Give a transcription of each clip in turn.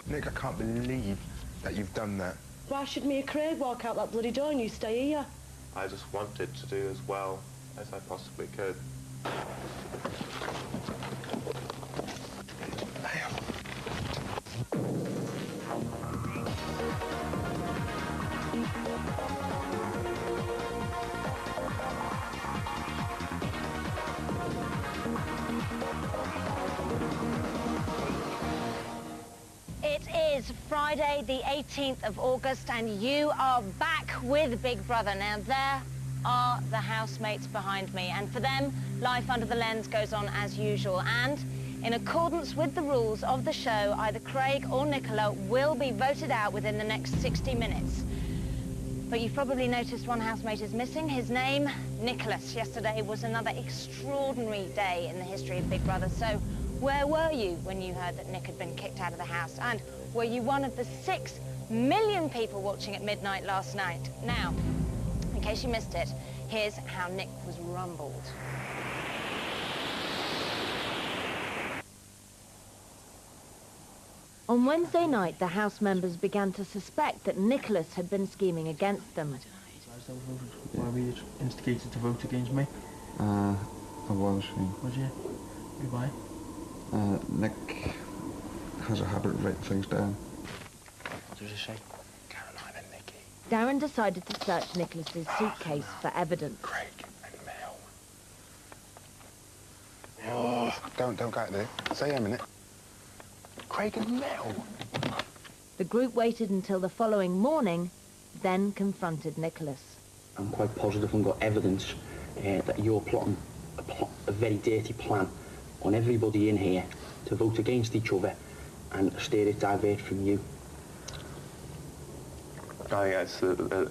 Nick, I can't believe that you've done that. Why should me and Craig walk out that bloody door and you stay here? I just wanted to do as well as I possibly could. It is Friday, the 18th of August, and you are back with Big Brother. Now, there are the housemates behind me, and for them, life under the lens goes on as usual. And in accordance with the rules of the show, either Craig or Nicola will be voted out within the next 60 minutes. But you've probably noticed one housemate is missing. His name, Nicholas. Yesterday was another extraordinary day in the history of Big Brother. So where were you when you heard that Nick had been kicked out of the house? And were you one of the 6 million people watching at midnight last night? Now, in case you missed it, here's how Nick was rumbled. On Wednesday night, the House members began to suspect that Nicholas had been scheming against them. Why were you instigated to vote against me? I was. Was you? Why? Nick has a habit of writing things down. What does it say? Caroline and Nicky. Darren decided to search Nicholas's suitcase for evidence. Craig and Mel. Oh, don't go out there. Stay a minute. Craig and Mel. The group waited until the following morning, then confronted Nicholas. I'm quite positive and got evidence that you're plotting a very dirty plan on everybody in here to vote against each other and steer it divert from you. I think that's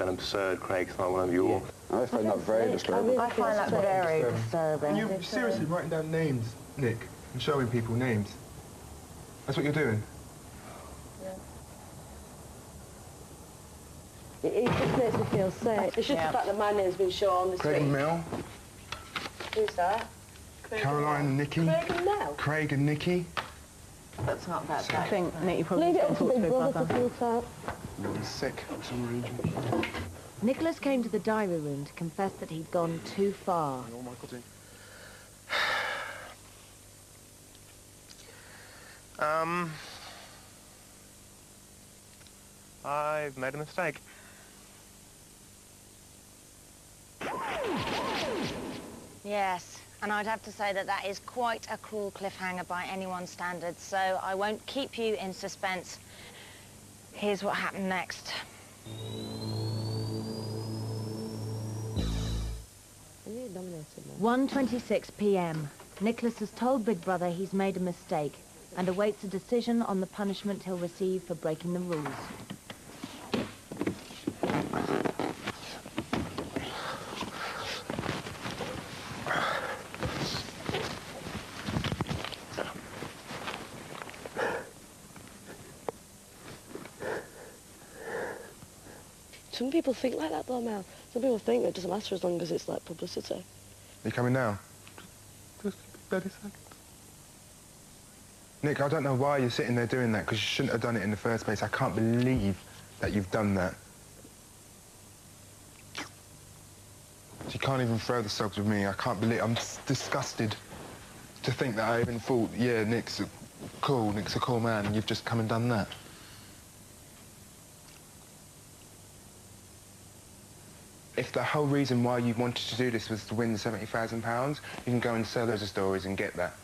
an absurd, Craig. It's not one of your... I find that very disturbing. I find that very disturbing. And you're seriously writing down names, Nick, and showing people names. That's what you're doing? Yeah. It just makes me feel sick. It's just the fact that my name's been shown on the Craig and Mel. Who's that? Caroline and Nicky. Craig and Mel? Craig and Nicky. That's not that bad. I think Nick, you probably Leave it just to talk to Big Big Brother to Brother. filter out. He's sick for some reason. Nicholas came to the diary room to confess that he'd gone too far. I've made a mistake. Yes, and I'd have to say that that is quite a cruel cliffhanger by anyone's standards, so I won't keep you in suspense. Here's what happened next. 1:26 p.m. Nicholas has told Big Brother he's made a mistake and awaits a decision on the punishment he'll receive for breaking the rules. Some people think like that though, Mel. Some people think it doesn't matter as long as it's like publicity. Are you coming now? Just 30 seconds. Nick, I don't know why you're sitting there doing that, because you shouldn't have done it in the first place. I can't believe that you've done that. You can't even throw the subs with me. I can't believe... I'm disgusted to think that I even thought, yeah, Nick's cool man, and you've just come and done that. If the whole reason why you wanted to do this was to win the £70,000, you can go and sell those stories and get that.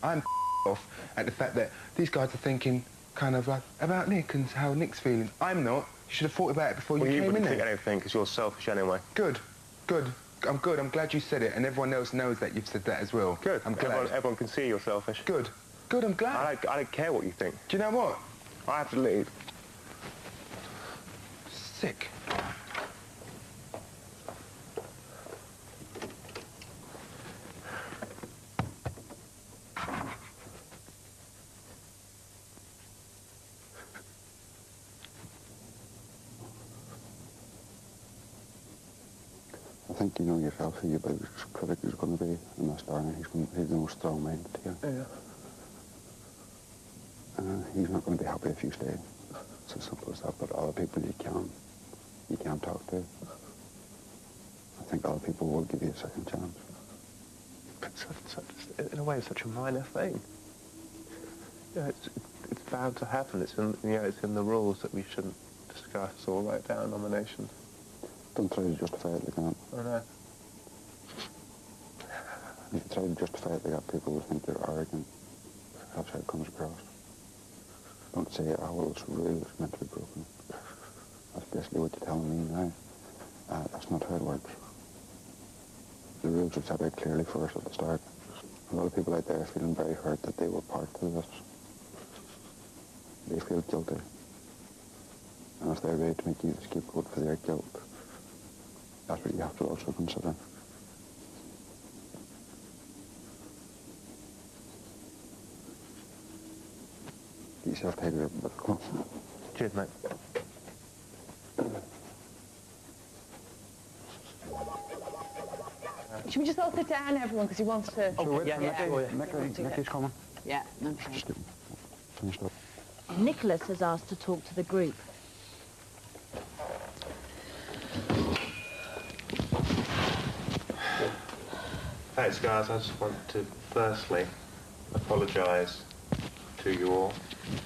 I'm off at the fact that these guys are thinking kind of like about Nick and how Nick's feeling. I'm not. You should have thought about it before you came in there. Well, you wouldn't think anything because you're selfish anyway. Good. I'm good. I'm glad you said it, and everyone else knows that you've said that as well. Good. I'm glad. Everyone can see you're selfish. Good. I'm glad. I don't care what you think. Do you know what? I have to leave. Sick. I think you know yourself who your biggest critic is going to be in this tournament. He's the most strong-minded here. Yeah. He's not going to be happy if you stay. It's as simple as that. But other people you can talk to. I think other people will give you a second chance. But in a way, it's such a minor thing. You know, it's bound to happen. It's in, you know, it's in the rules that we shouldn't discuss or write down nominations. Don't try to justify it like that. I know. If you try to justify it like that, people will think you're arrogant. That's how it comes across. Don't say, oh, well, this rule is meant to be broken. That's basically what you're telling me now. That's not how it works. The rules were set out clearly for us at the start. A lot of people out there are feeling very hurt that they were part of this. They feel guilty. And if they're ready to make you the scapegoat for their guilt, that's what you have to also consider. Get yourself tidied up a bit. Come on. Cheers, mate. Should we just all sit down, everyone, because he wants to... Oh, yeah. Nicky's coming. Yeah, okay. Just finished up. Nicholas has asked to talk to the group. Thanks, guys. I just want to firstly apologise to you all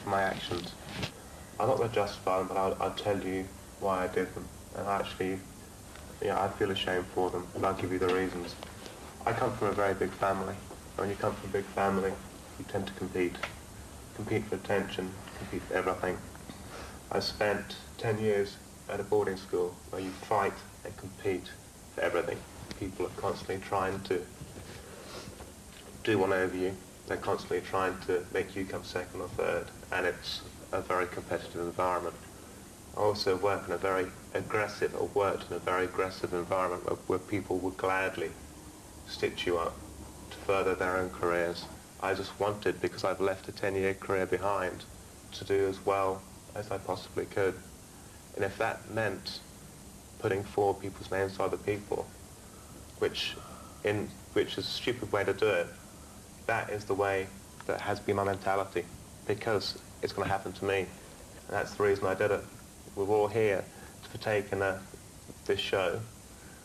for my actions. I'm not going to justify them, but I'll tell you why I did them. And actually, yeah, I feel ashamed for them, and I'll give you the reasons. I come from a very big family. When you come from a big family, you tend to compete. Compete for attention, compete for everything. I spent 10 years at a boarding school where you fight and compete for everything. People are constantly trying to do one over you. They're constantly trying to make you come second or third, and it's a very competitive environment. I also worked in a very aggressive environment where people would gladly stitch you up to further their own careers. I just wanted, because I've left a 10-year career behind, to do as well as I possibly could. And if that meant putting 4 people's names to other people, which is a stupid way to do it, that is the way that has been my mentality, because it's going to happen to me. And that's the reason I did it. We're all here to partake in this show,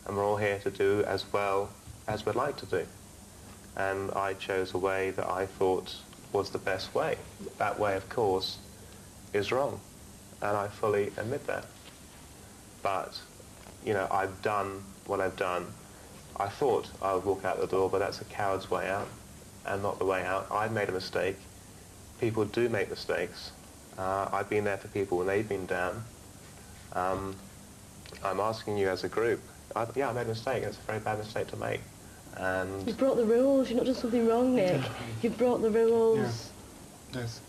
and we're all here to do as well as we'd like to do. And I chose a way that I thought was the best way. That way, of course, is wrong, and I fully admit that. But, you know, I've done what I've done. I thought I would walk out the door, but that's a coward's way out, and not the way out. I've made a mistake. People do make mistakes. I've been there for people when they've been down. I'm asking you as a group, yeah, I made a mistake. It's a very bad mistake to make. And You broke the rules. You've not done something wrong, Nick. You've broke the rules. Yeah. Yes.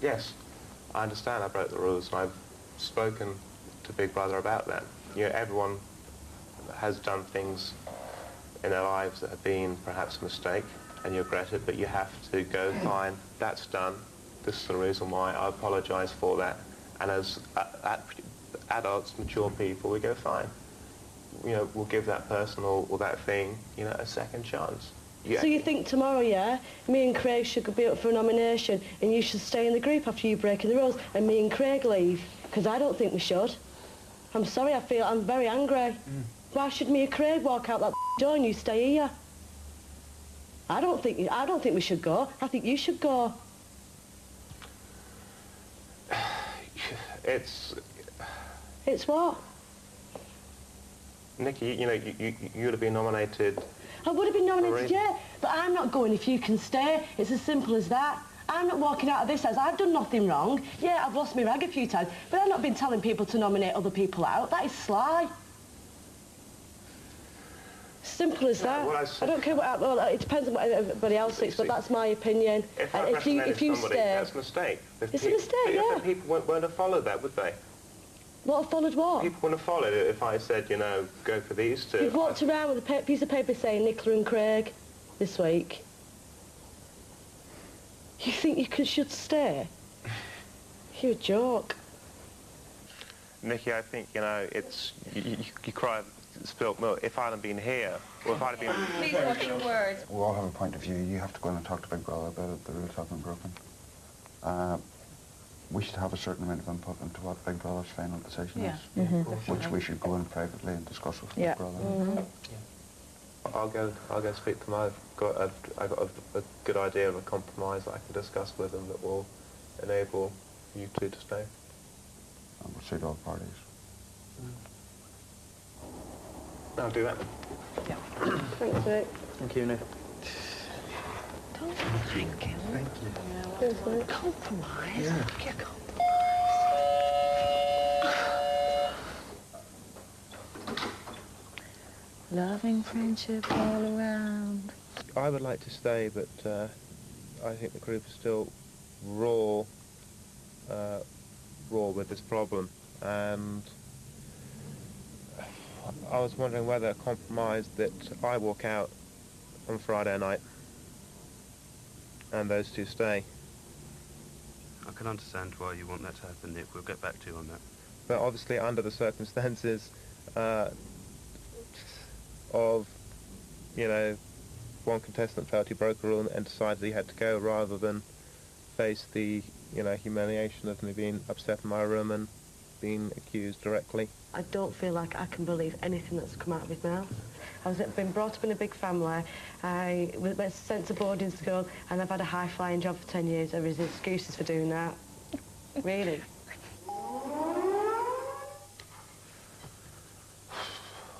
yes, I understand I broke the rules, and I've spoken to Big Brother about that. You know, everyone has done things in their lives that have been perhaps a mistake, and you regret it, but you have to go, fine, that's done. This is the reason why. I apologise for that. And as adults, mature people, we go, fine. You know, we'll give that person or that thing, you know, a second chance. Yeah. So you think tomorrow, yeah, me and Craig should be up for a nomination and you should stay in the group after you breaking the rules and me and Craig leave? Because I don't think we should. I'm sorry, I'm very angry. Why should me and Craig walk out that door and you stay here? I don't think we should go. I think you should go. It's what? Nikki, you know, you would have been nominated. I would have been nominated, yeah, but I'm not going if you can stay. It's as simple as that. I'm not walking out of this house. I've done nothing wrong. Yeah, I've lost my rag a few times, but I've not been telling people to nominate other people out. That is sly. Simple as that. I don't care what. Well, it depends on what everybody else thinks, but that's my opinion. If I if you somebody, stay, that's a mistake. It's a mistake, yeah. People won't have followed that, would they? What followed what? People wouldn't have followed it if I said, you know, go for these two. You've walked around with a piece of paper saying Nicola and Craig this week. You think you should stay? You're a joke. Nikki, I think, you know, it's you cry spilt milk. If I hadn't been here, or if I'd have been... Please watch your words. We all have a point of view. You have to go in and talk to Big Brother about it. The rules have been broken. We should have a certain amount of input into what Big Brother's final decision Yeah. is, Mm-hmm. which we should go in privately and discuss with Yeah. Big Brother. Mm-hmm. I'll go speak to them. I've got a good idea of a compromise that I can discuss with them that will enable you two to stay. And we'll suit all parties. I'll do that then. Yeah. Thanks, Rick. Thank you, Nick. Don't thank him. Thank you. Cheers, mate. Compromise. Yeah. Look, you compromise. Loving friendship all around. I would like to stay, but I think the group is still raw with this problem, and I was wondering whether a compromise that I walk out on Friday night and those two stay. I can understand why you want that to happen, Nick. We'll get back to you on that. But obviously under the circumstances of, you know, one contestant felt he broke a rule and decided he had to go rather than face the, you know, humiliation of me being upset in my room and being accused directly. I don't feel like I can believe anything that's come out of his mouth. I've been brought up in a big family. I was sent to boarding school and I've had a high-flying job for 10 years. There is excuses for doing that. Really.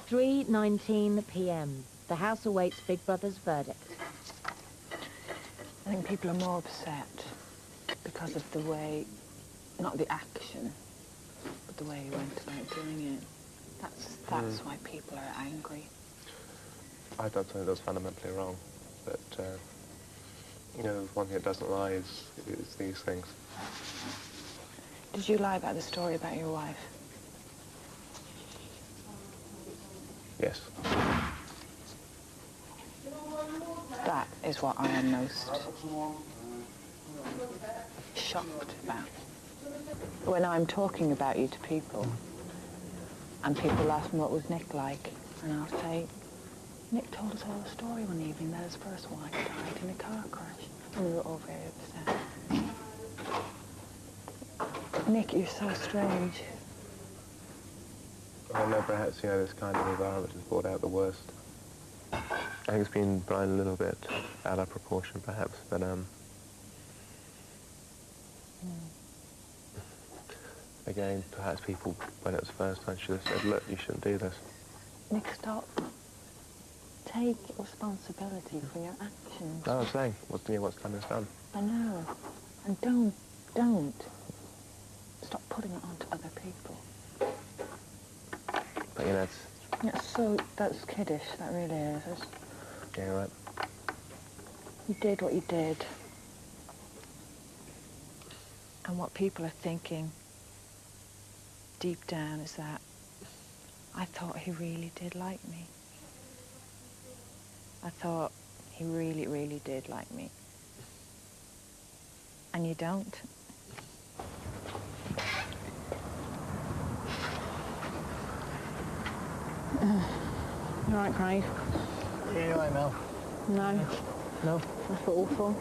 3:19 p.m. The House awaits Big Brother's verdict. I think people are more upset because of the way, not the action, but the way he went about doing it. That's why people are angry. I've done something that's fundamentally wrong, but you know, one thing that doesn't lie is these things. Did you lie about the story about your wife? Yes. That is what I am most shocked about. When I'm talking about you to people, and people ask me what was Nick like, and I'll say, Nick told us all the story one evening that his first wife died in a car crash, and we were all very upset. Nick, you're so strange. I know perhaps, you know, this kind of environment has brought out the worst. I think it's been blown a little bit out of proportion, perhaps, but again, perhaps people, when it was the first time, should have said, look, you shouldn't do this. Nick, stop. Take responsibility for your actions. That's what I'm saying. What's done is done. I know. And don't. Stop putting it onto other people. But, you know, That's kiddish, that really is. yeah, right. You did what you did. And what people are thinking deep down is that I thought he really did like me. I thought he really, really did like me. And you don't. You all right, Craig? Yeah, you're right, Mel. No. No? I feel awful.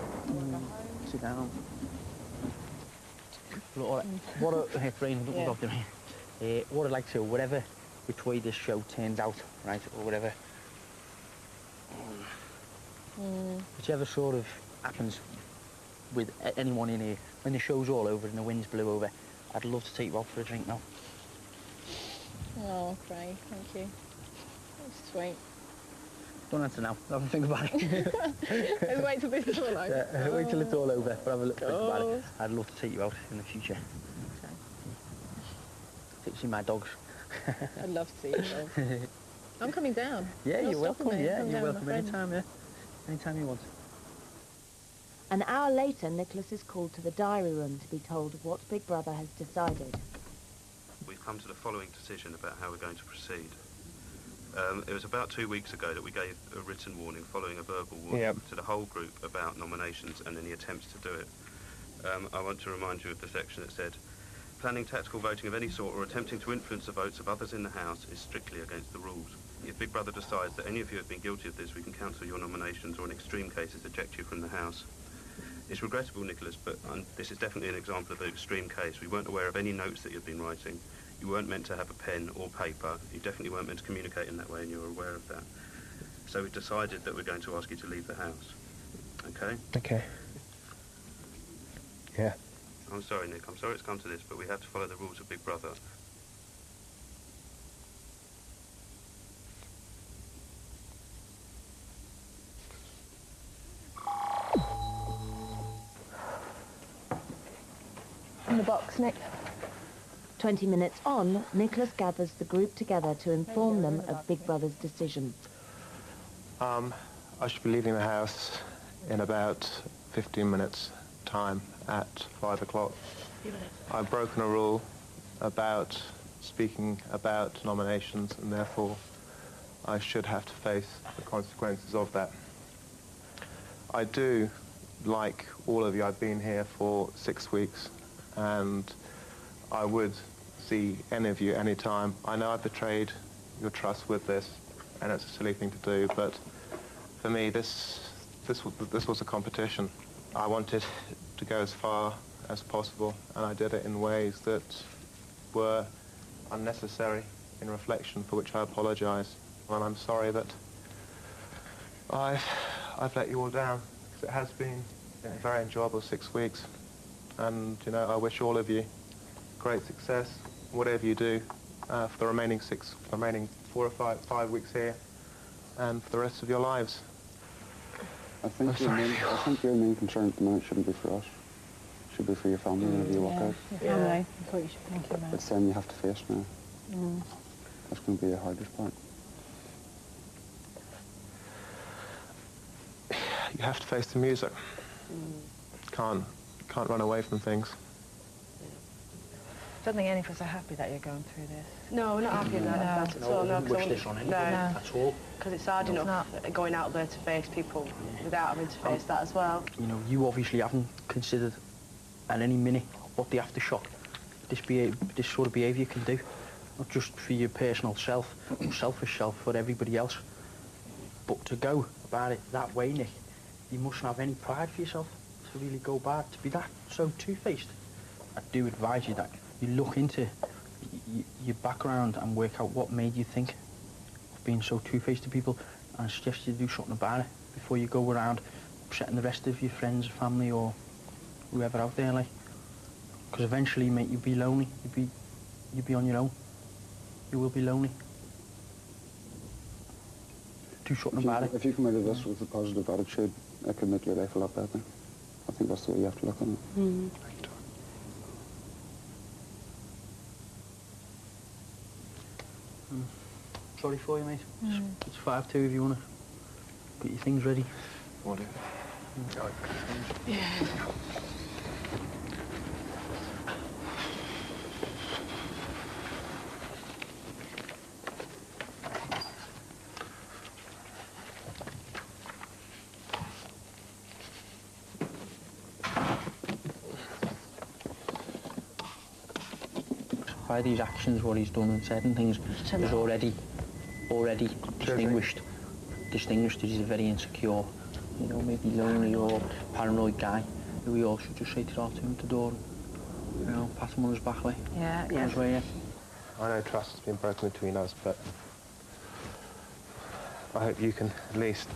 Sit down. Look, hey, Fraser, look what I'm doing. What I'd like to, whatever, which way this show turns out, right, or whatever, whichever sort of happens with anyone in here, when the show's all over and the wind's blew over, I'd love to take you out for a drink now. Oh, Craig, thank you. That's sweet. Don't answer now. Have a think about it. Wait till this is all over. Yeah, wait till it's all over, but have a look think about it. I'd love to take you out in the future. Take you see my dogs. I'd love to see you, Phil. I'm coming down. Yeah, You're you're welcome. stopping me. Yeah, Come you're down with welcome my friend. anytime, yeah. Anytime you want. An hour later, Nicholas is called to the diary room to be told what Big Brother has decided. We've come to the following decision about how we're going to proceed. It was about 2 weeks ago that we gave a written warning following a verbal warning to the whole group about nominations and any attempts to do it. I want to remind you of the section that said, planning tactical voting of any sort or attempting to influence the votes of others in the House is strictly against the rules. If Big Brother decides that any of you have been guilty of this, we can cancel your nominations or in extreme cases eject you from the House. It's regrettable, Nicholas, but this is definitely an example of an extreme case. We weren't aware of any notes that you'd been writing. You weren't meant to have a pen or paper. You definitely weren't meant to communicate in that way, and you were aware of that. So we decided that we're going to ask you to leave the house. Okay? Okay. Yeah. I'm sorry, Nick. I'm sorry it's come to this, but we have to follow the rules of Big Brother. In the box, Nick. 20 minutes on, Nicholas gathers the group together to inform them of Big Brother's decision. I should be leaving the house in about 15 minutes' time at 5 o'clock. I've broken a rule about speaking about nominations, and therefore I should have to face the consequences of that. I do like all of you. I've been here for 6 weeks, and I would see any of you any time. I know I've betrayed your trust with this, and it's a silly thing to do, but for me, this was a competition. I wanted to go as far as possible, and I did it in ways that were unnecessary in reflection, for which I apologize. And I'm sorry that I've let you all down, because it has been a very enjoyable 6 weeks. And, you know, I wish all of you great success, whatever you do, for the remaining 4 or 5 weeks here, and for the rest of your lives. I think your main concern at the minute shouldn't be for us. It should be for your family whenever you walk out. Your family. That's what you should think about. It's them you have to face now. That's going to be the hardest part. You have to face the music. Can't run away from things. I don't think any of us are happy that you're going through this. No, we're not happy about that at all. No, wish this on anybody at all. Because it's hard enough going out there to face people without having to face that as well. You know, you obviously haven't considered at any minute what the aftershock this sort of behaviour can do. Not just for your personal self, or selfish self, for everybody else. But to go about it that way, Nick, you mustn't have any pride for yourself to really go back, to be that so two-faced. I do advise you that you look into your background and work out what made you think of being so two-faced to people, and I suggest you do something about it before you go around upsetting the rest of your friends, family, or whoever out there, like. Because eventually, mate, you'll be lonely. You'll be on your own. You will be lonely. Do something about it. If you come out of this with a positive attitude, it could make your life a lot better. I think that's the way you have to look at it. Sorry for you, mate. It's 5-2 if you want to get your things ready. Will do. Yeah. By these actions, what he's done and said and things, is already distinguished that he's a very insecure, you know, maybe lonely or paranoid guy, who we all should just say to him at the door and, you know, pat him on his back, like. Yeah. I know trust has been broken between us, but I hope you can at least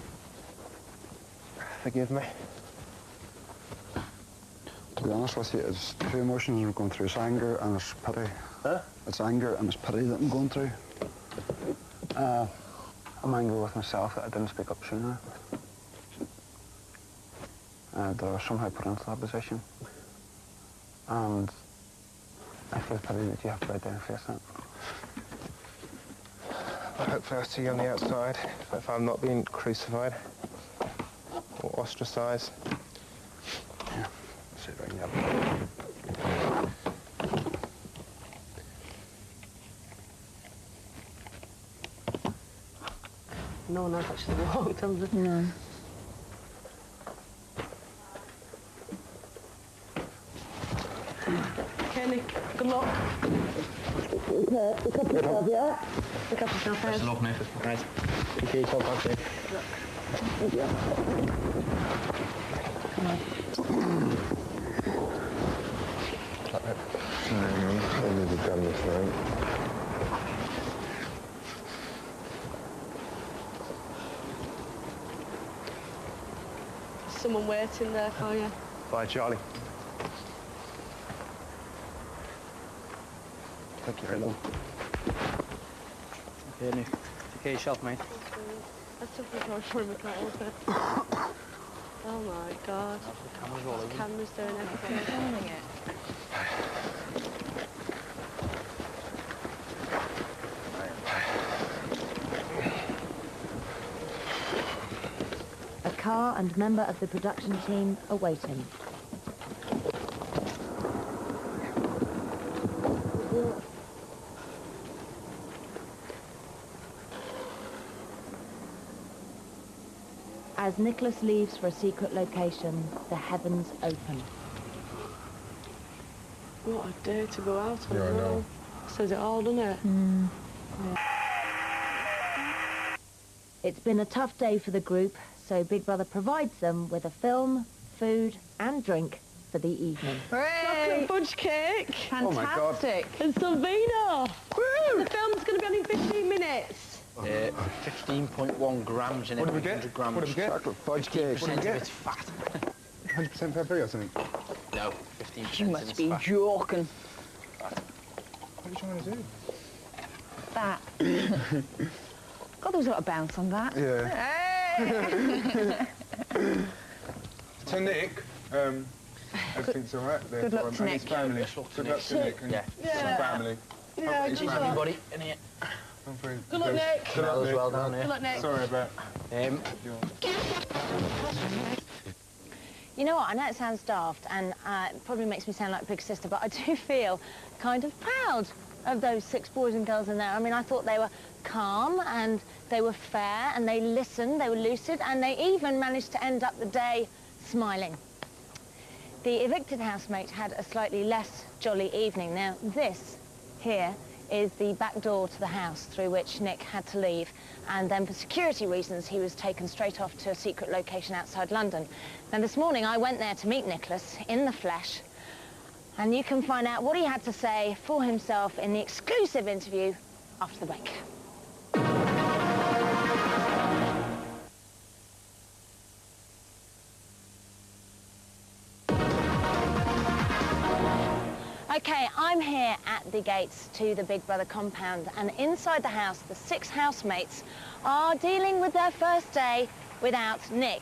forgive me. To be honest with you, it's two emotions I'm going through. It's anger and it's pity. Huh? It's anger and it's pity that I'm going through. I'm angry with myself that I didn't speak up sooner. That I was somehow put into that position. And I feel pity that you have to go out there and face that. I hope I see you on the outside, if I'm not being crucified or ostracised. Yeah, see if I can help. No one else actually walked, have they? No. Okay, Nick, good luck. Look up yourself, yeah? Look up yourself, Best of luck, mate. Right. Take care, yourself, back there. Come on. I need to grab this right. Someone waiting there for you. Bye, Charlie. Thank you very much. Okay, Nick. Take care of yourself, mate. I took the car for him, I can't help it. Oh my God. The camera's all over. The camera's doing everything. Filming it. A car and member of the production team await him. As Nicholas leaves for a secret location, the heavens open. What a day to go out on. Yeah, I know. Says it all, doesn't it? It's been a tough day for the group, so Big Brother provides them with a film, food and drink for the evening. Chocolate fudge cake. Fantastic. And some vino. Woo! The film's going to be on in 15 minutes. 15.1 grams in it. What do we get? 100 grams. What do we get? Chocolate fudge cake. Percent of it's fat. 100% pepper or something? No, 15%. You must be joking. What are you trying to do? That. God, there was a lot of bounce on that. Yeah. Hey! To Nick, everything's all right there Good for luck him to and his Nick. family. Good luck to Good luck to Nick and Yeah. his family. Yeah, His good luck. family. Everybody in here. Good luck, Nick. Good luck, As Nick. well down here. Good luck, Nick. Sorry about You know what, I know it sounds daft and it probably makes me sound like Big Sister, but I do feel kind of proud of those 6 boys and girls in there. I mean, I thought they were calm and they were fair and they listened, they were lucid, and they even managed to end up the day smiling. The evicted housemate had a slightly less jolly evening. Now, this here is the back door to the house through which Nick had to leave, and then for security reasons he was taken straight off to a secret location outside London. Now this morning I went there to meet Nicholas in the flesh, and you can find out what he had to say for himself in the exclusive interview after the break. Okay, I'm here at the gates to the Big Brother compound, and inside the house, the 6 housemates are dealing with their first day without Nick.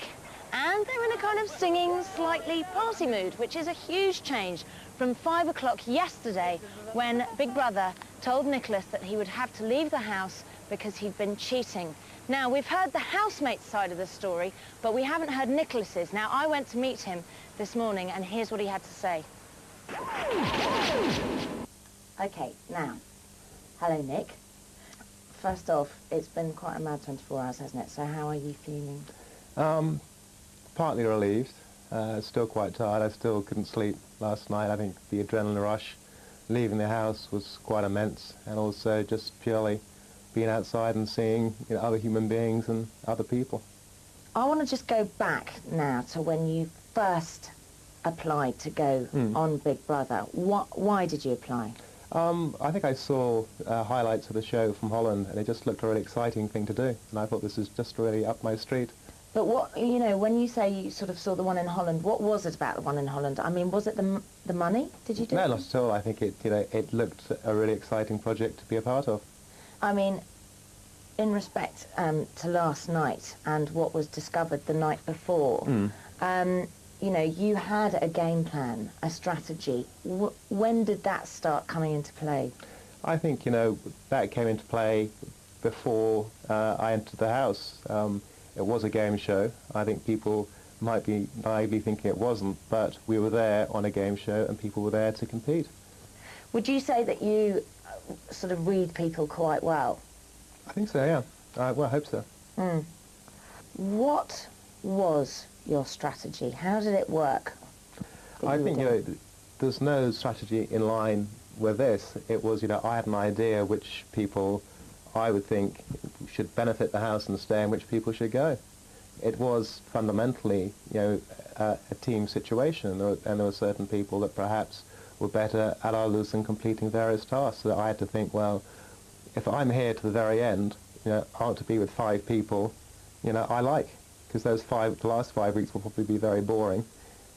And they're in a kind of singing, slightly party mood, which is a huge change from 5 o'clock yesterday when Big Brother told Nicholas that he would have to leave the house because he'd been cheating. Now, we've heard the housemate's side of the story, but we haven't heard Nicholas's. Now, I went to meet him this morning, and here's what he had to say. Okay, now, hello Nick. First off, it's been quite a mad 24 hours, hasn't it? So how are you feeling? Partly relieved. Still quite tired. I still couldn't sleep last night. I think the adrenaline rush leaving the house was quite immense, and also just purely being outside and seeing, you know, other human beings and other people. I want to just go back now to when you first applied to go on Big Brother. Why did you apply? I think I saw highlights of the show from Holland, and it just looked a really exciting thing to do, and I thought this is just really up my street. But what, you know, when you say you sort of saw the one in Holland, what was it about the one in Holland? I mean, was it the money? Did you do No, it? not at all. I think it, you know, it looked a really exciting project to be a part of. I mean, in respect to last night and what was discovered the night before, you know, you had a game plan, a strategy. When did that start coming into play? I think, you know, that came into play before I entered the house. It was a game show. I think people might be naively thinking it wasn't, but we were there on a game show and people were there to compete. Would you say that you sort of read people quite well? I think so, yeah. Well, I hope so. What was your strategy? How did it work? I think, you know, there's no strategy in line with this. It was, you know, I had an idea which people I would think should benefit the house and stay and which people should go. It was fundamentally, you know, a team situation, and there were certain people that perhaps were better at others than completing various tasks. So I had to think, well, if I'm here to the very end, I want to be with 5 people, I like, because the last 5 weeks will probably be very boring,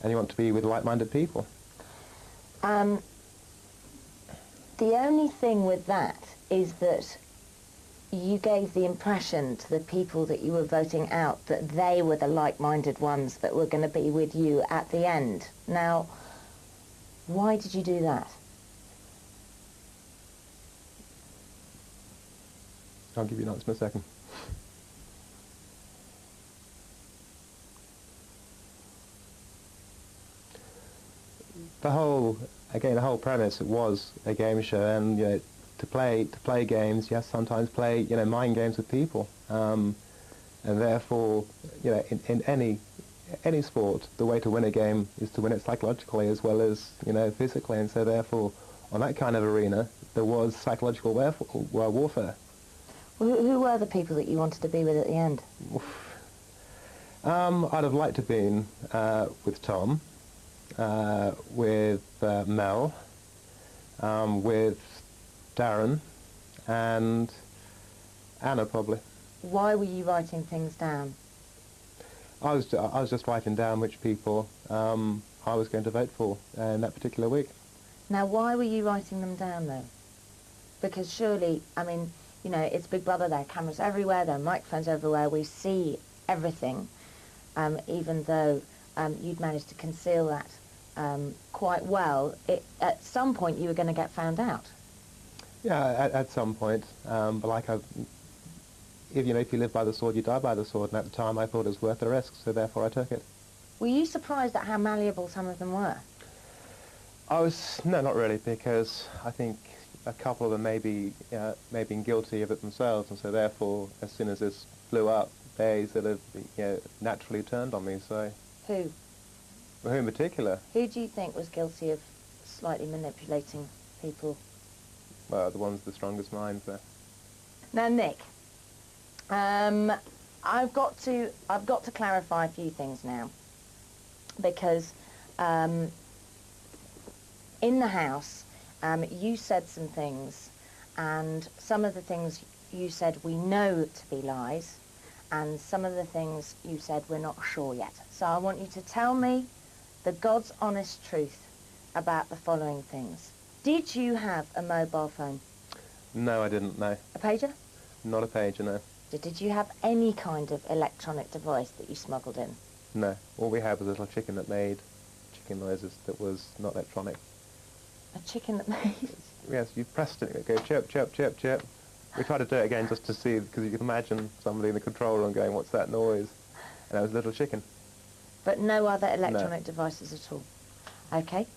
and you want to be with like-minded people. The only thing with that is that you gave the impression to the people that you were voting out that they were the like-minded ones that were going to be with you at the end. Now, why did you do that? I'll give you an answer in a second. The whole premise was a game show, and to play games, you have to sometimes play mind games with people, and therefore in any sport, the way to win a game is to win it psychologically as well as physically, and so therefore on that kind of arena there was psychological warfare. Who were the people that you wanted to be with at the end? I'd have liked to have been with Tom, with Mel, with Darren, and Anna probably. Why were you writing things down? I was just writing down which people I was going to vote for in that particular week. Now, why were you writing them down though? Because surely, I mean, it's Big Brother, there are cameras everywhere, there are microphones everywhere, we see everything, even though you'd managed to conceal that quite well. At some point you were going to get found out. Yeah, at some point, but like if you live by the sword, you die by the sword, and at the time I thought it was worth the risk, so therefore I took it. Were you surprised at how malleable some of them were? No, not really, because I think a couple of them may been guilty of it themselves, and so therefore, as soon as this blew up, they sort of naturally turned on me. So who? Well, who in particular? Who do you think was guilty of slightly manipulating people? Well, the ones with the strongest minds there. Now, Nick, I've got to clarify a few things now, because in the house, you said some things, and some of the things you said we know to be lies, and some of the things you said we're not sure yet. So I want you to tell me the God's honest truth about the following things. Did you have a mobile phone? No, I didn't, no. A pager? Not a pager, no. Did you have any kind of electronic device that you smuggled in? No. All we had was a little chicken that made chicken noises that was not electronic. A chicken that made? Yes, you pressed it, it would go chirp, chirp, chirp, chirp. We tried to do it again just to see, because you can imagine somebody in the control room going, what's that noise? And it was a little chicken. But no other electronic devices at all? Okay.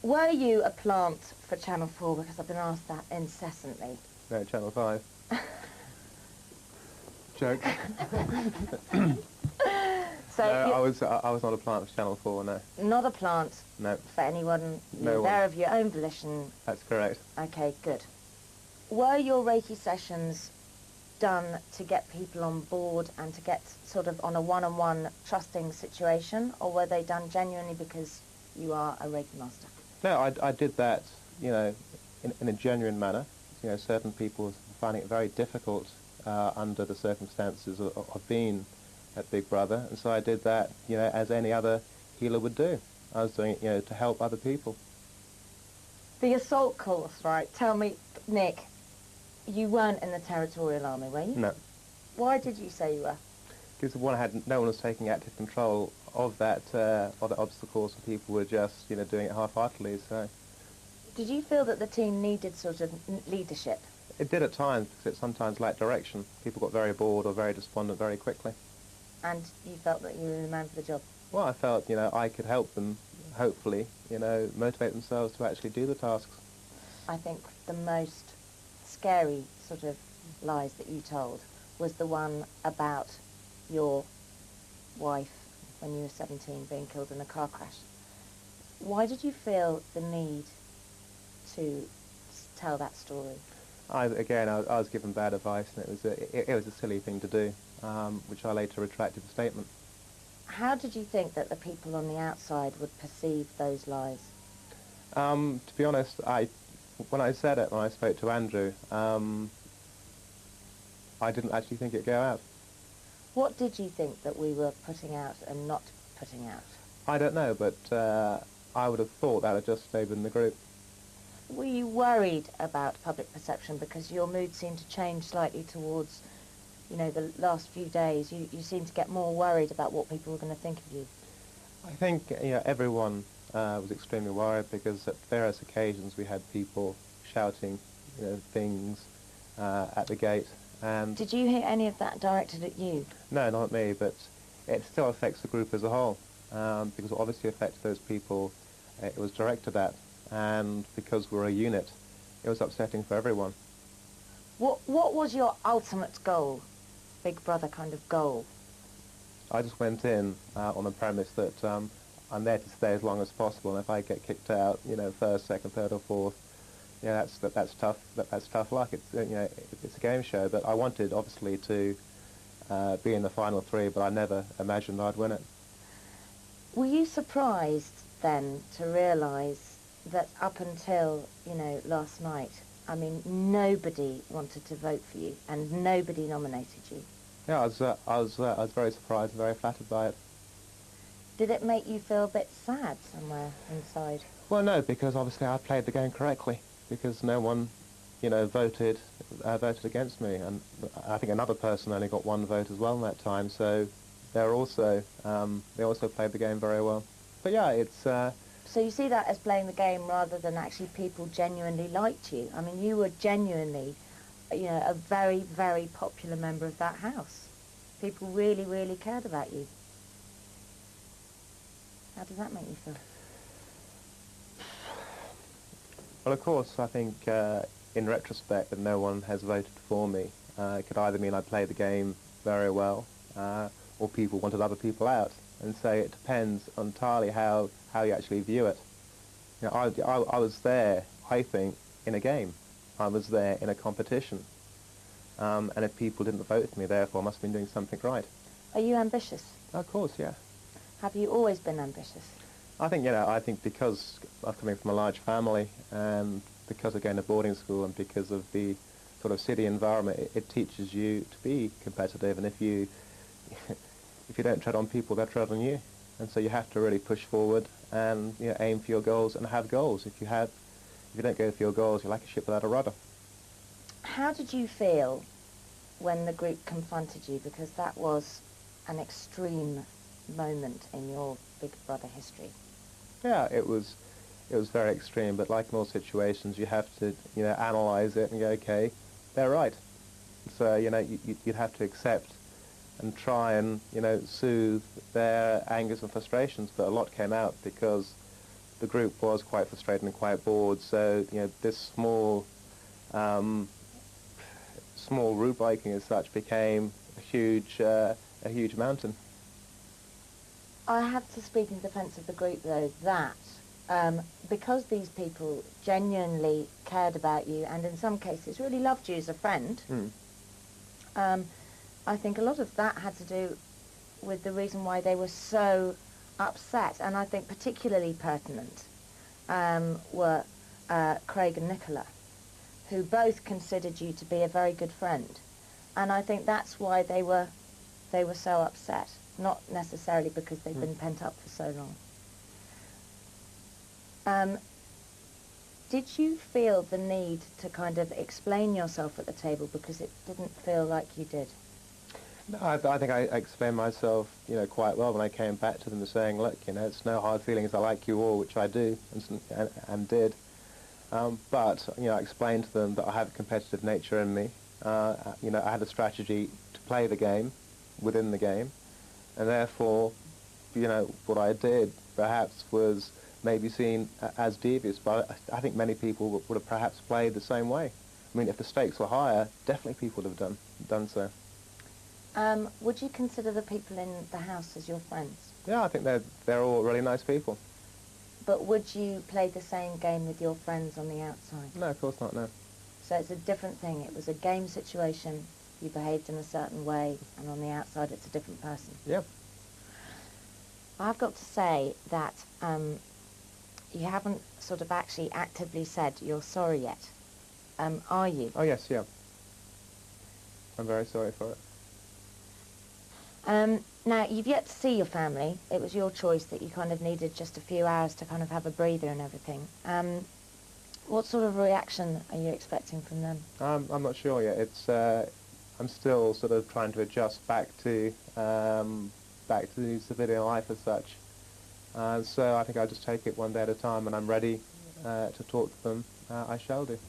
Were you a plant for Channel 4? Because I've been asked that incessantly. No, Channel 5. Joke. So no, I was not a plant for Channel 4, no. Not a plant? No. For anyone? No You're one. there of your own volition? That's correct. Okay, good. Were your Reiki sessions done to get people on board and to get sort of on a one-on-one trusting situation, or were they done genuinely because you are a Reiki master? No, I did that, in a genuine manner. Certain people finding it very difficult under the circumstances of being at Big Brother, and so I did that, as any other healer would do. I was doing it, to help other people. The assault course, right? Tell me, Nick, you weren't in the Territorial Army, were you? No. Why did you say you were? Because no one was taking active control of that obstacle course, and people were just, doing it half-heartedly. So. Did you feel that the team needed sort of leadership? It did at times, because it sometimes lacked direction. People got very bored or very despondent very quickly. And you felt that you were the man for the job? Well, I felt, I could help them, hopefully, motivate themselves to actually do the tasks. I think the most scary sort of lies that you told was the one about your wife when you were 17 being killed in a car crash. Why did you feel the need to tell that story? I was given bad advice, and it was a silly thing to do, which I later retracted the statement. How did you think that the people on the outside would perceive those lies? To be honest, when I said it, when I spoke to Andrew, I didn't actually think it'd go out. What did you think that we were putting out and not putting out? I don't know, but I would have thought that had just stayed in the group. Were you worried about public perception because your mood seemed to change slightly towards, you know, the last few days? You seemed to get more worried about what people were going to think of you. I think everyone was extremely worried because at various occasions we had people shouting things at the gate. And did you hear any of that directed at you? No, not me, but it still affects the group as a whole because it obviously affects those people it was directed at, and because we're a unit, it was upsetting for everyone. What was your ultimate goal, Big Brother kind of goal? I just went in on the premise that I'm there to stay as long as possible, and if I get kicked out, first, second, third, or fourth, that's tough. That's tough luck. It's it's a game show. But I wanted obviously to be in the final three, but I never imagined I'd win it. Were you surprised then to realise that up until last night, I mean, nobody wanted to vote for you and nobody nominated you? Yeah, I was very surprised and very flattered by it. Did it make you feel a bit sad somewhere inside? Well, no, because obviously I played the game correctly. Because no one, voted against me, and I think another person only got one vote as well in that time. So they also played the game very well. But yeah, it's. So you see that as playing the game rather than actually people genuinely liked you. I mean, you were genuinely, a very, very popular member of that house. People really, really cared about you. How does that make you feel? Well, of course, I think in retrospect that no one has voted for me. It could either mean I played the game very well, or people wanted other people out. And so it depends entirely how you actually view it. I was there, I think, in a game. I was there in a competition. And if people didn't vote for me, therefore, I must have been doing something right. Are you ambitious? Of course, yeah. Have you always been ambitious? I think because I'm coming from a large family and because of going to boarding school and because of the sort of city environment, it teaches you to be competitive, and if you don't tread on people, they'll tread on you. And so you have to really push forward and aim for your goals and have goals. If you don't go for your goals, you're like a ship without a rudder. How did you feel when the group confronted you? Because that was an extreme moment in your Big Brother history. Yeah, it was very extreme, but like in all situations, you have to, analyse it and go, okay, they're right. So, you'd have to accept and try and, soothe their angers and frustrations, but a lot came out because the group was quite frustrated and quite bored, so, this small route biking as such became a huge mountain. I have to speak in defence of the group, though, that because these people genuinely cared about you and in some cases really loved you as a friend, I think a lot of that had to do with the reason why they were so upset, and I think particularly pertinent were Craig and Nicola, who both considered you to be a very good friend, and I think that's why they were so upset. Not necessarily because they've been pent up for so long. Did you feel the need to kind of explain yourself at the table because it didn't feel like you did? No, I think I explained myself, quite well when I came back to them saying, look, it's no hard feelings, I like you all, which I do and did. But, I explained to them that I have a competitive nature in me. I had a strategy to play the game within the game. And therefore, what I did perhaps was maybe seen as devious, but I think many people would have perhaps played the same way. I mean, if the stakes were higher, definitely people would have done so. Would you consider the people in the house as your friends? Yeah, I think they're all really nice people. But would you play the same game with your friends on the outside? No, of course not, no. So it's a different thing. It was a game situation. You behaved in a certain way, and on the outside it's a different person. Yep. I've got to say that you haven't sort of actually actively said you're sorry yet, are you? Oh yes, yeah. I'm very sorry for it. Now, you've yet to see your family. It was your choice that you kind of needed just a few hours to kind of have a breather and everything. What sort of reaction are you expecting from them? I'm not sure yet. It's I'm still sort of trying to adjust back to the civilian life as such. So I think I'll just take it one day at a time. When I'm ready to talk to them, I shall do.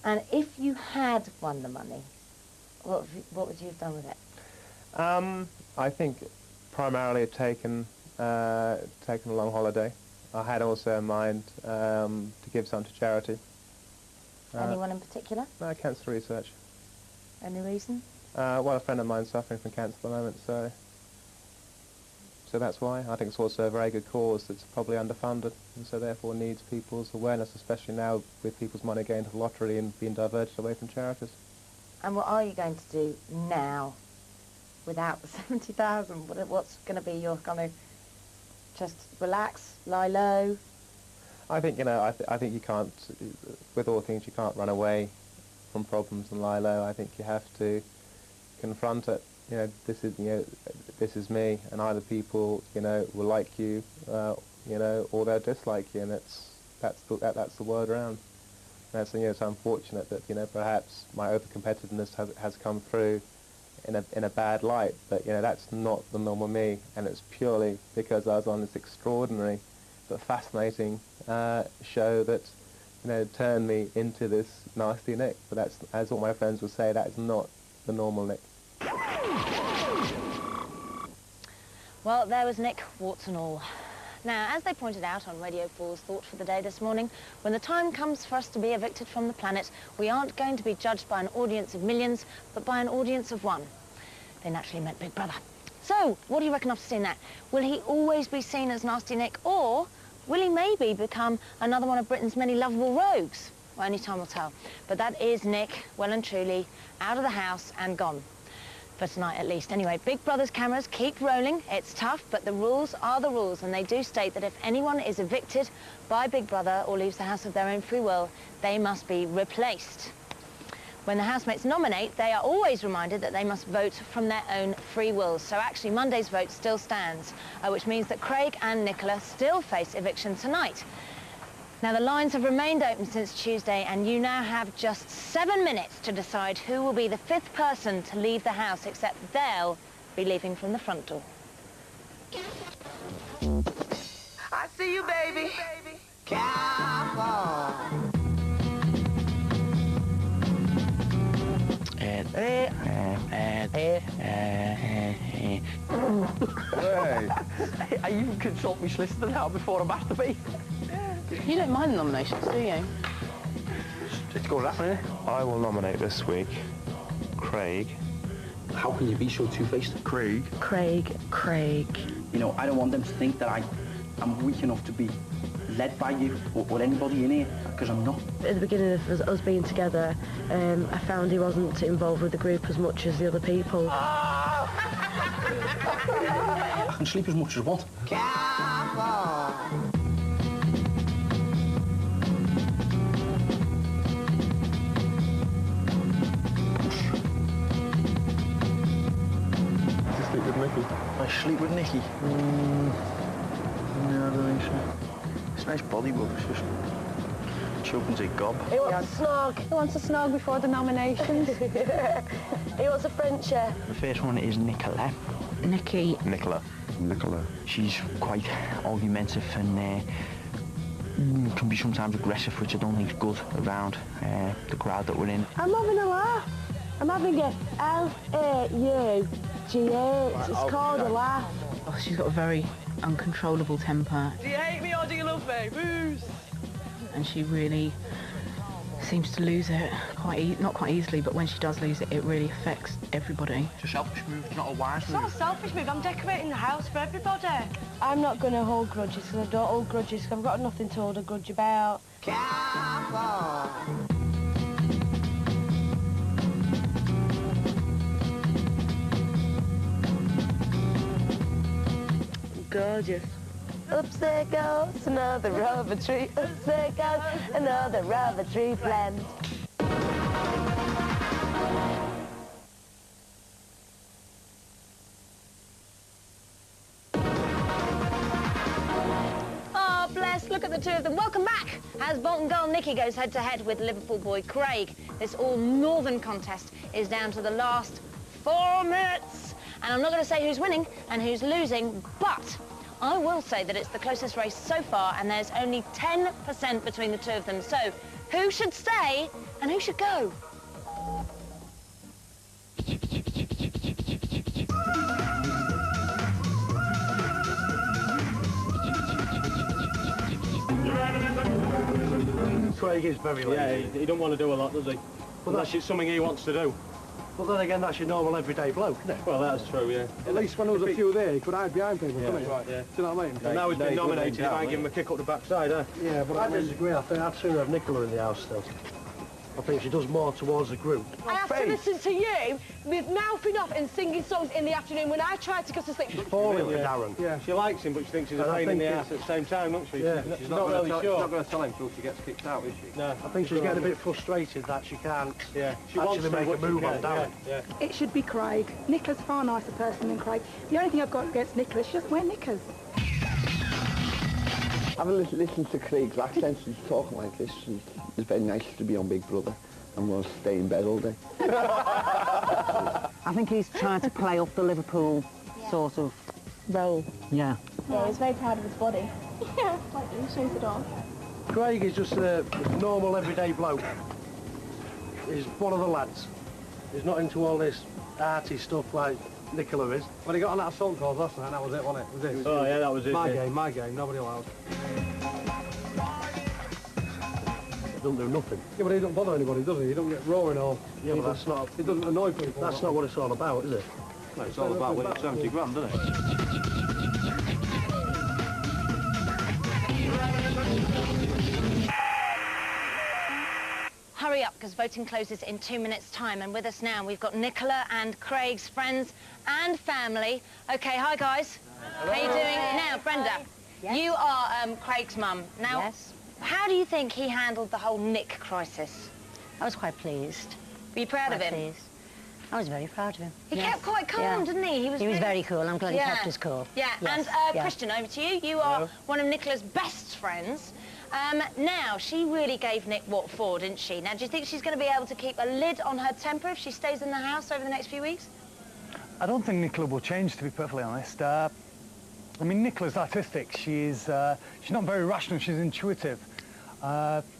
And if you had won the money, what would you have done with it? I think primarily taken a long holiday. I had also in mind to give some to charity. Anyone in particular? Cancer research. Any reason? Well, a friend of mine's suffering from cancer at the moment, so that's why. I think it's also a very good cause that's probably underfunded, and so therefore needs people's awareness, especially now with people's money going to the lottery and being diverted away from charities. And what are you going to do now without the 70,000? What's going to be your kind of just relax, lie low? I think, you know, I think you can't, with all things, you can't run away from problems and lie low. I think you have to confront it. You know, this is me, and either people, you know, will like you, you know, or they'll dislike you, and that's the word around. That's, you know, it's unfortunate that, you know, perhaps my over-competitiveness has come through in a bad light, but, you know, that's not the normal me, and it's purely because I was on this extraordinary but fascinating show that, you know, turned me into this nasty Nick. But that's, as all my friends would say, that is not the normal Nick. Well, there was Nick, warts and all. Now, as they pointed out on Radio 4's Thought for the Day this morning, when the time comes for us to be evicted from the planet, we aren't going to be judged by an audience of millions, but by an audience of one. They naturally meant Big Brother. So, what do you reckon after seeing that? Will he always be seen as Nasty Nick, or will he maybe become another one of Britain's many lovable rogues? Well, only time will tell. But that is Nick, well and truly, out of the house and gone. For tonight at least. Anyway, Big Brother's cameras keep rolling. It's tough, but the rules are the rules, and they do state that if anyone is evicted by Big Brother or leaves the house of their own free will, they must be replaced. When the housemates nominate, they are always reminded that they must vote from their own free will. So actually Monday's vote still stands, which means that Craig and Nicola still face eviction tonight. Now, the lines have remained open since Tuesday, and you now have just 7 minutes to decide who will be the 5th person to leave the house, except they'll be leaving from the front door. I see you, baby. Careful. Hey. I even consult my solicitor now before I masturbate. You don't mind the nominations, do you? It's going to happen, isn't it? I will nominate this week Craig. How can you be so two-faced? Craig. You know, I don't want them to think that I'm weak enough to be led by you or anybody in here, because I'm not. At the beginning of us being together, I found he wasn't involved with the group as much as the other people. I can sleep as much as I want. Careful. Sleep with Nicky. I sleep with Nicky. No, I don't think so. It's a nice body, but it's just choking to a gob. He wants a snog. Who wants a snog before the nominations? He wants a Frenchie. The first one is Nicola. Nicky. Nicola. She's quite argumentative and can be sometimes aggressive, which I don't think is good around the crowd that we're in. I'm having a laugh. I'm having a L-A-U-G-H. It's called a laugh. Oh, she's got a very uncontrollable temper. Do you hate me or do you love me? Booze. And she really seems to lose it not quite easily, but when she does lose it, it really affects everybody. It's a selfish move, it's not a wise It's move. not a selfish move. I'm decorating the house for everybody. I'm not going to hold grudges, because I don't hold grudges, because I've got nothing to hold a grudge about. Careful. gorgeous. Oops, there goes another rubber tree. Oops, there goes another rubber tree plant. Oh, bless, look at the two of them. Welcome back as Bolton girl Nikki goes head-to-head with Liverpool boy Craig. This all-northern contest is down to the last 4 minutes. And I'm not going to say who's winning and who's losing, but I will say that it's the closest race so far, and there's only 10% between the two of them. So, who should stay and who should go? Craig is very lazy. Yeah, he don't want to do a lot, does he? Well, that's just something he wants to do. But then again, that's your normal everyday bloke, isn't it? Well, that's true, yeah. At least when there was a few there, he could hide behind people, couldn't he? Right, yeah. Do you know what I mean? And now he's been nominated, you might give him a kick up the backside, eh? Yeah, but I disagree. I think I'd sooner have Nicola in the house still. I think she does more towards the group. I have to listen to you with mouthing off and singing songs in the afternoon when I try to go to sleep. Falling with Darren. Yeah. She likes him, but she thinks he's a pain in the ass at the same time, doesn't she? Yeah. She's not really sure. She's not going to tell him until she gets kicked out, is she? No. I think she's getting a bit frustrated that she can't she wants to make a move on Darren. Yeah. It should be Craig. Nicola's a far nicer person than Craig. The only thing I've got against Nicola, she doesn't wear knickers. Having listened to Craig's accent, he's talking like this. It's very nice to be on Big Brother and we'll stay in bed all day. I think he's trying to play off the Liverpool sort of role. Yeah. Yeah, he's very proud of his body. Yeah, like he shows it on. Craig is just a normal everyday bloke. He's one of the lads. He's not into all this arty stuff like Nicola is. When he got on that assault course last night, that was it, wasn't it? Was it? Oh yeah, that was it. My game, nobody allowed. Doesn't do nothing. Yeah, but he don't bother anybody, does he? He don't get roaring or... Yeah, but that's not... He doesn't annoy people. That's not what it's all about, is it? No, it's all about winning 70 grand, isn't it? Hurry up, because voting closes in 2 minutes' time. And with us now, we've got Nicola and Craig's friends and family. OK, hi, guys. Hello. How are you doing? Now, Brenda, you are Craig's mum. Now, Yes. How do you think he handled the whole Nick crisis? I was quite pleased. Were you proud of him? Pleased. I was very proud of him. He kept quite calm, didn't he? He was very cool. I'm glad he kept his cool. Yeah, yes. and Christian, over to you. You are one of Nicola's best friends. Now, she really gave Nick what for, didn't she? Now, do you think she's going to be able to keep a lid on her temper if she stays in the house over the next few weeks? I don't think Nicola will change, to be perfectly honest. I mean, Nicola's artistic. She's not very rational, she's intuitive.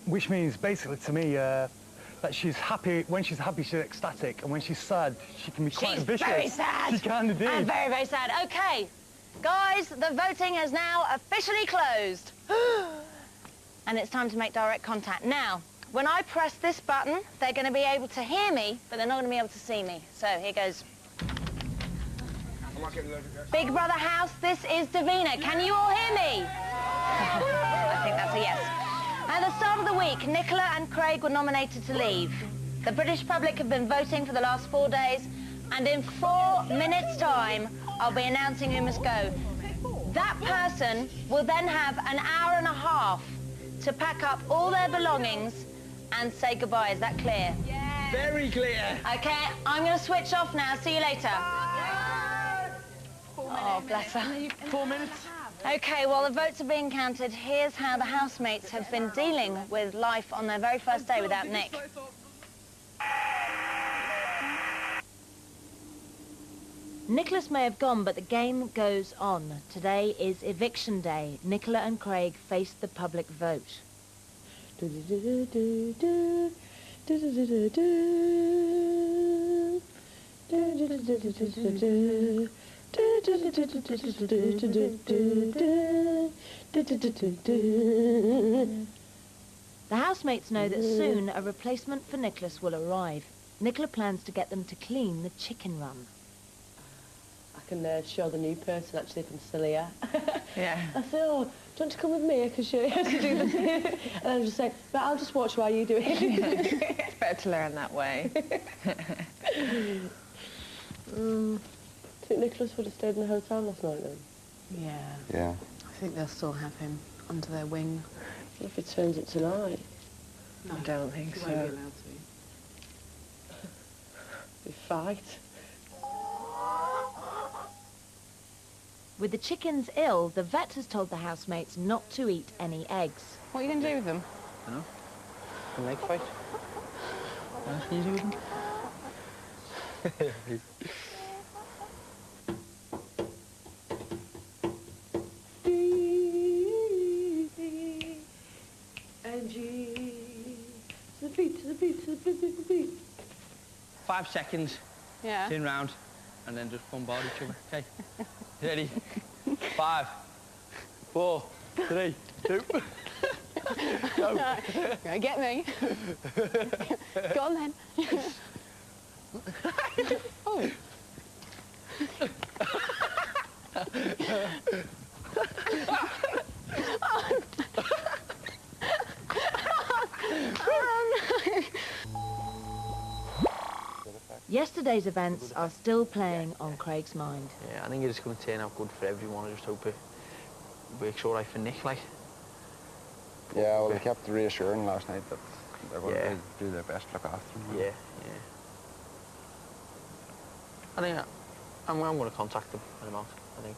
Which means, basically, to me, that she's happy. When she's happy, she's ecstatic. And when she's sad, she can be quite vicious. She's very sad. She can indeed. And very, very sad. OK, guys, the voting has now officially closed. And it's time to make direct contact. Now, when I press this button, they're going to be able to hear me, but they're not going to be able to see me. So here goes. Big Brother house, this is Davina. Can you all hear me? I think that's a yes. At the start of the week, Nicola and Craig were nominated to leave. The British public have been voting for the last 4 days, and in 4 minutes' time, I'll be announcing who must go. That person will then have an hour and a half to pack up all their belongings and say goodbye. Is that clear? Yeah. Very clear. OK, I'm going to switch off now. See you later. Oh, bless her. 4 minutes. OK, while the votes are being counted, here's how the housemates have been dealing with life on their very first day without Nick. Nicholas may have gone, but the game goes on. Today is eviction day. Nicola and Craig face the public vote. The housemates know that soon a replacement for Nicholas will arrive. Nicola plans to get them to clean the chicken run. I can show the new person, actually, if I'm still here. Yeah. I say, oh, do you want to come with me? I can show you how to do this. And I'm just saying, but I'll just watch while you do it. It's better to learn that way. I think Nicholas would have stayed in the hotel last night then. Yeah. Yeah. I think they'll still have him under their wing. If he turns it tonight. No, I don't think he so. won't be allowed to. We fight. With the chickens ill, the vet has told the housemates not to eat any eggs. What are you going to do with them? I don't know. An egg fight. What else can you do with them? Angie, to the beat, to the beat, to the beat, to the beat. 5 seconds. Yeah. Turn round, and then just bombard each other. Okay. Ready? 5, 4, 3, 2. Go. Go get me. Go on then. Oh. Yesterday's events are still playing on Craig's mind. Yeah, I think it's going to turn out good for everyone. I just hope it works all right for Nick, like. Yeah, well, they kept reassuring last night that they're going to do their best to look after him. Yeah, yeah. I think I'm going to contact them in a month, I think.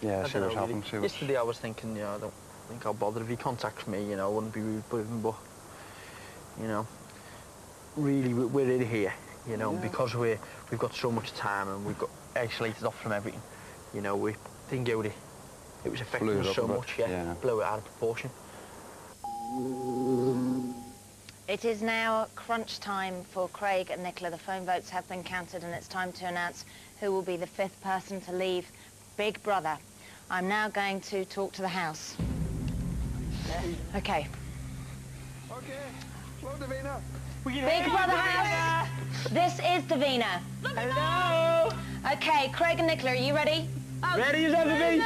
Yeah, I see don't what's know, really. happened. Yesterday I was thinking, you know, I don't think I'll bother if he contacts me, you know, I wouldn't be rude with him, but, you know, really, we're in here, you know, because we've got so much time and we've got isolated off from everything, you know, we didn't go there. It was affecting us so much, yeah, blew it out of proportion. It is now crunch time for Craig and Nicola. The phone votes have been counted and it's time to announce who will be the 5th person to leave Big Brother. I'm now going to talk to the house. Okay. Hello, Davina. Big Brother house, this is Davina. Hello. Okay, Craig and Nicola, are you ready? Ready as ever be.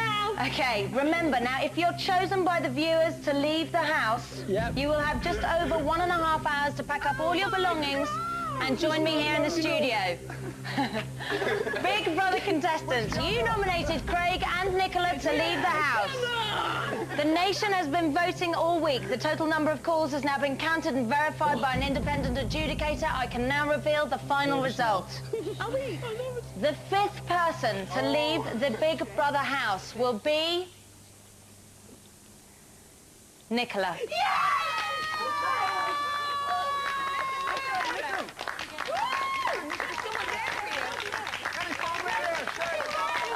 Okay, remember now, if you're chosen by the viewers to leave the house, you will have just over 1.5 hours to pack up all your belongings and join me here in the studio. Big Brother contestants, you nominated Craig and Nicola to leave the house. The nation has been voting all week. The total number of calls has now been counted and verified by an independent adjudicator. I can now reveal the final result. The 5th person to leave the Big Brother house will be Nicola.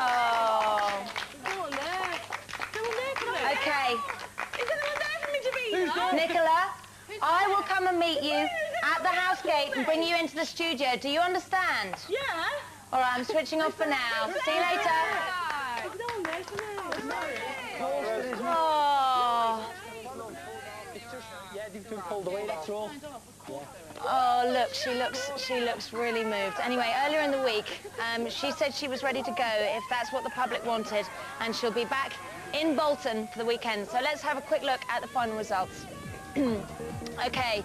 Oh. Okay. Nicola, I will come and meet you at the house gate and bring you into the studio. Do you understand? Yeah. All right, I'm switching off for now. See you later. Oh. It's just, yeah, they've been pulled away, that's all. Oh, look, she looks really moved. Anyway, earlier in the week, she said she was ready to go if that's what the public wanted, and she'll be back in Bolton for the weekend. So let's have a quick look at the final results. Okay.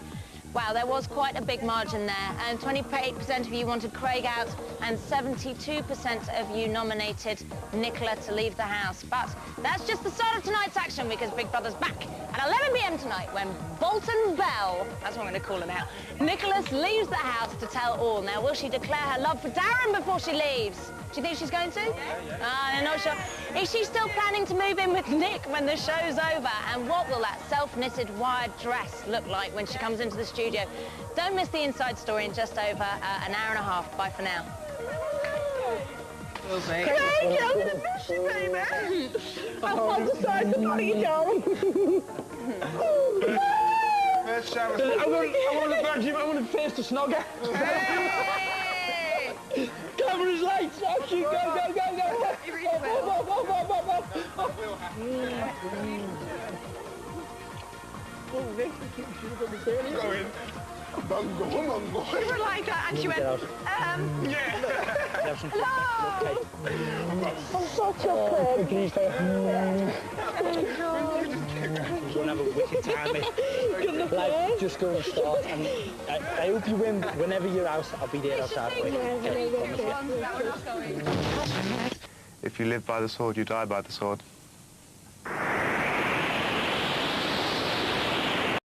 Wow, there was quite a big margin there. And 28% of you wanted Craig out and 72% of you nominated Nicola to leave the house. But that's just the start of tonight's action because Big Brother's back at 11 p.m. tonight when Bolton Belle, that's what I'm going to call her now, Nicholas leaves the house to tell all. Now, will she declare her love for Darren before she leaves? Do you think she's going to? I'm not sure. Is she still planning to move in with Nick when the show's over? And what will that self-knitted wired dress look like when she comes into the studio? Don't miss the inside story in just over an hour and a half. Bye for now. Craig, I'm going to miss you, baby. I'm on the side to let you go. I want to badge him, I want to face the snogger. Camera's lights, action, go, go, go, go. Oh, Nick, you should have done the same. Go in. You were like that, and she went, hello. I'm such a pig. Please stay. You're going to have a wicked time, mate. Like, just go and start. And I hope you win. Whenever you're out, I'll be there outside. If If you live by the sword, you die by the sword.